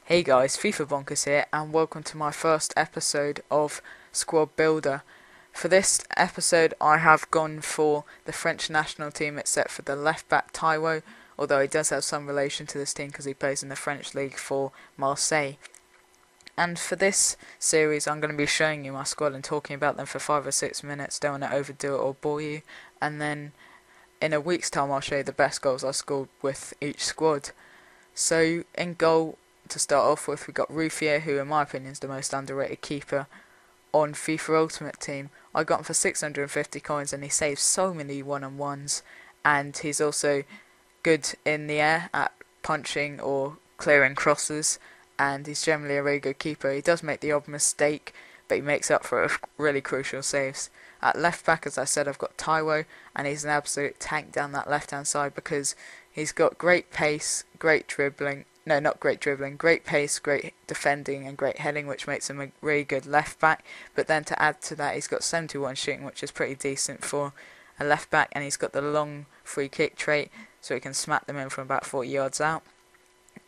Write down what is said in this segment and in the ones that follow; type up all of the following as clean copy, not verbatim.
Hey guys, FIFA Bonkers here, and welcome to my first episode of Squad Builder. For this episode, I have gone for the French national team, except for the left back Taiwo, although he does have some relation to this team because he plays in the French league for Marseille. And for this series, I'm going to be showing you my squad and talking about them for 5 or 6 minutes. Don't want to overdo it or bore you. And then in a week's time, I'll show you the best goals I scored with each squad. So in goal, to start off with, we got Ruffier, who in my opinion is the most underrated keeper on FIFA Ultimate Team. I got him for 650 coins and he saves so many one-on-ones, and he's also good in the air at punching or clearing crosses, and he's generally a very good keeper. He does make the odd mistake, but he makes up for it with really crucial saves. At left back, as I said, I've got Taiwo, and he's an absolute tank down that left hand side because he's got great pace, great dribbling. No, not great dribbling, great pace, great defending and great heading, which makes him a really good left back. But then to add to that, he's got 71 shooting, which is pretty decent for a left back, and he's got the long free kick trait, so he can smack them in from about 40 yards out.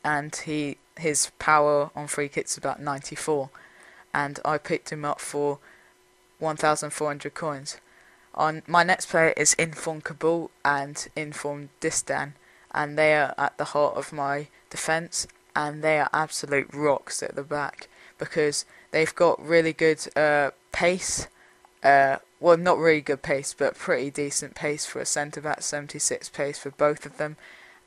And his power on free kicks is about 94, and I picked him up for 1,400 coins. My next player is Inform Kabul and Inform Distan, and they are at the heart of my defence, and they are absolute rocks at the back because they've got really good pace. Well, not really good pace, but pretty decent pace for a centre back. 76 pace for both of them,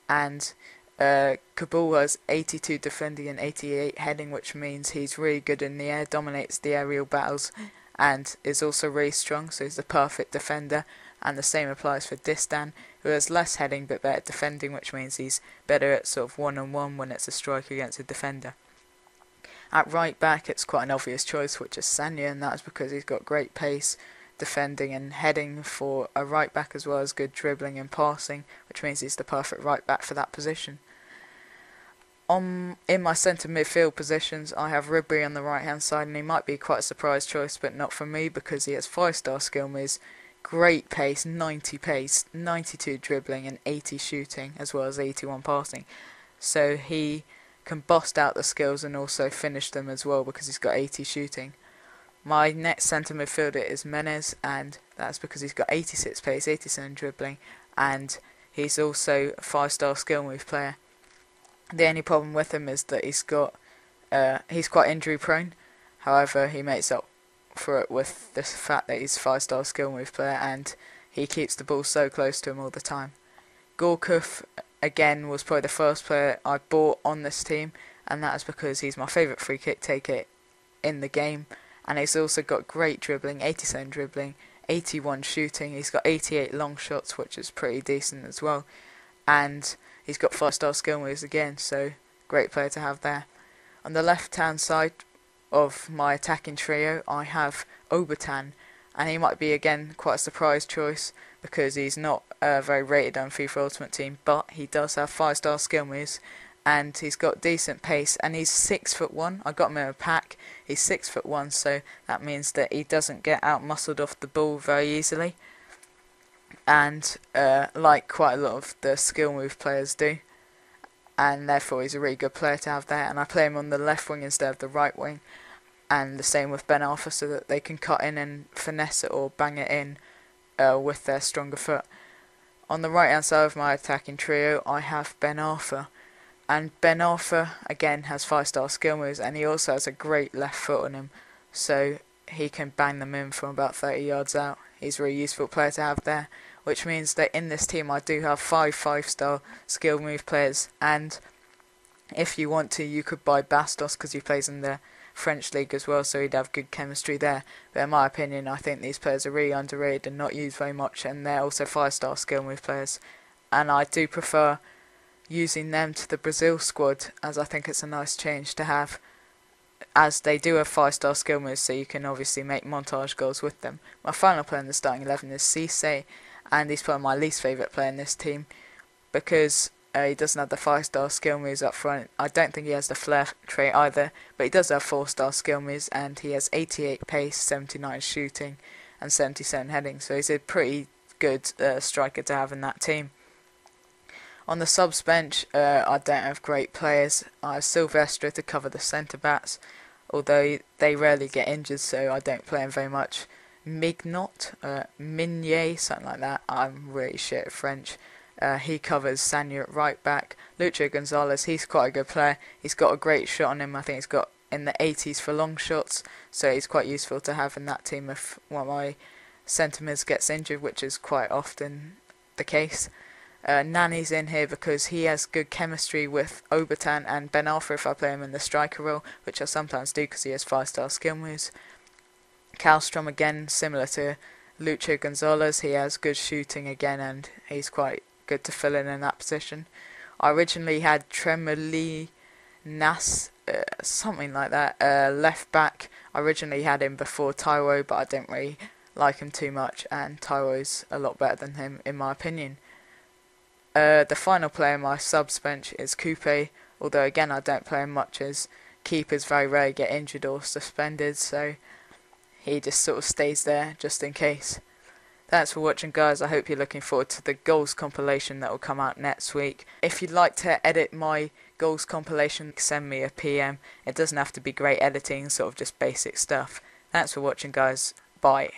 and Kabul has 82 defending and 88 heading, which means he's really good in the air, dominates the aerial battles, and is also really strong, so he's the perfect defender. And the same applies for Distan, who has less heading but better defending, which means he's better at sort of one-on-one when it's a strike against a defender. At right back, it's quite an obvious choice, which is Sanya, and that's because he's got great pace, defending and heading for a right back, as well as good dribbling and passing, which means he's the perfect right back for that position. In my centre midfield positions, I have Ribery on the right hand side, and he might be quite a surprise choice, but not for me because he has 5-star skill moves, great pace, 90 pace, 92 dribbling and 80 shooting, as well as 81 passing. So he can bust out the skills and also finish them as well because he's got 80 shooting. My next centre midfielder is Menez, and that's because he's got 86 pace, 87 dribbling, and he's also a 5-star skill move player. The only problem with him is that he's quite injury prone. However, he makes up for it with the fact that he's a 5-star skill move player and he keeps the ball so close to him all the time. Gorkuf, again, was probably the first player I bought on this team, and that is because he's my favourite free kick taker in the game, and he's also got great dribbling, 87 dribbling, 81 shooting, he's got 88 long shots, which is pretty decent as well, and he's got 5-star skill moves again, so great player to have there. On the left hand side of my attacking trio, I have Obertan, and he might be again quite a surprise choice because he's not very rated on FIFA Ultimate Team, but he does have 5-star skill moves and he's got decent pace, and he's 6'1". I got him in a pack. He's 6'1", so that means that he doesn't get out muscled off the ball very easily, and like quite a lot of the skill move players do, and therefore he's a really good player to have there. And I play him on the left wing instead of the right wing, and the same with Ben Arthur, so that they can cut in and finesse it or bang it in with their stronger foot. On the right hand side of my attacking trio, I have Ben Arthur, and Ben Arthur again has 5-star skill moves, and he also has a great left foot on him, so he can bang them in from about 30 yards out. He's a really useful player to have there, which means that in this team I do have 5-star skill move players, and if you want to, you could buy Bastos because he plays in the French league as well, so he'd have good chemistry there. But in my opinion, I think these players are really underrated and not used very much, and they're also 5-star skill move players, and I do prefer using them to the Brazil squad, as I think it's a nice change to have, as they do have 5-star skill moves, so you can obviously make montage goals with them. My final player in the starting 11 is Cisse, and he's probably my least favourite player in this team because he doesn't have the 5-star skill moves up front. I don't think he has the flair trait either, but he does have 4-star skill moves, and he has 88 pace, 79 shooting and 77 heading, so he's a pretty good striker to have in that team. On the subs bench, I don't have great players. I have Sylvester to cover the centre backs, although they rarely get injured, so I don't play him very much. Mignot, Minier, something like that. I'm really shit at French. He covers Sanya at right back. Lucho Gonzalez, he's quite a good player. He's got a great shot on him. I think he's got in the 80s for long shots, so he's quite useful to have in that team if one of my centre mids gets injured, which is quite often the case. Nani's in here because he has good chemistry with Obertan and Ben Arthur if I play him in the striker role, which I sometimes do because he has 5-star skill moves. Kallstrom again, similar to Lucho Gonzalez, he has good shooting again and he's quite good to fill in that position. I originally had Tremoli Nas, something like that, left back. I originally had him before Taiwo, but I didn't really like him too much, and Taiwo's a lot better than him in my opinion. The final player on my subs bench is Coupe, although again I don't play him much as keepers very rarely get injured or suspended, so he just sort of stays there just in case. Thanks for watching, guys. I hope you're looking forward to the goals compilation that will come out next week. If you'd like to edit my goals compilation, send me a PM. It doesn't have to be great editing, sort of just basic stuff. Thanks for watching, guys. Bye.